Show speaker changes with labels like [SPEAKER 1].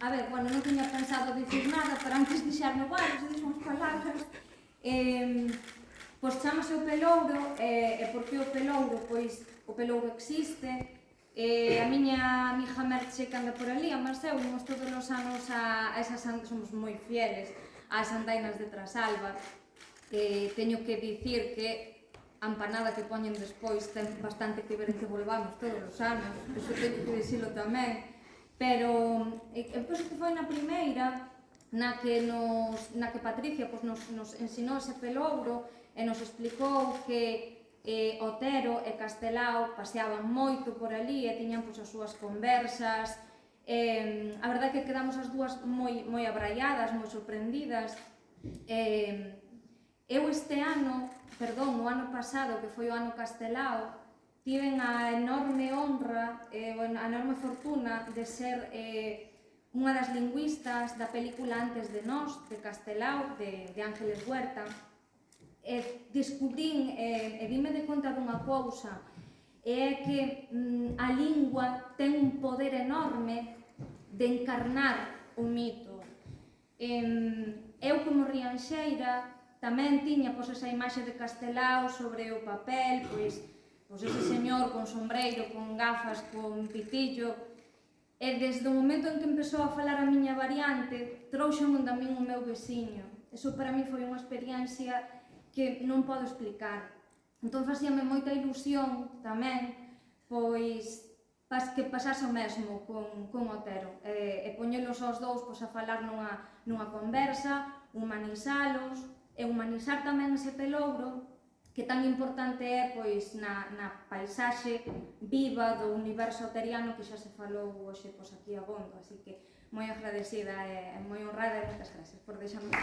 [SPEAKER 1] A ver, bueno, non tiña pensado dicir nada, pero antes dixarme, bueno, se dixo unhas palabras. Pois chamase o pelouro, e por que o pelouro? Pois o pelouro existe, a miña amiga Merche que anda por ali, a Marceu, imos todos os anos a esas andas, somos moi fieles ás andainas de Trasalba. Teño que dicir que a empanada que poñen despois ten bastante que ver en que volvamos todos os anos, iso teño que dicilo tamén. Pero penso que foi na primeira na que Patricia nos ensinou ese pelouro e nos explicou que Otero e Castelao paseaban moito por ali e tiñan as súas conversas. A verdade é que quedamos as dúas moi abraiadas, moi sorprendidas. Eu o ano pasado, que foi o ano Castelao, tiven a enorme honra, a enorme fortuna de ser unha das lingüistas da película Antes de Nós, de Castelao, de Ángeles Huerta. Descubrín e dime de conta dunha cousa, é que a lingua ten un poder enorme de encarnar o mito. Eu, como rianxeira, tamén tiña esa imaxe de Castelao sobre o papel, pois ese señor con sombreiro, con gafas, con pitillo, e desde o momento en que empezou a falar a miña variante, trouxen tamén o meu veciño. Eso para mí foi unha experiencia que non podo explicar. Entón facíame moita ilusión tamén, pois, que pasase o mesmo con Otero, e poñelos aos dous a falar nunha conversa, humanizalos, e humanizar tamén ese pelouro, que tan importante é na paisaxe viva do universo oteriano que xa se falou hoxe aquí abondo. Así que moi agradecida e moi honrada e moitas gracias por deixarme.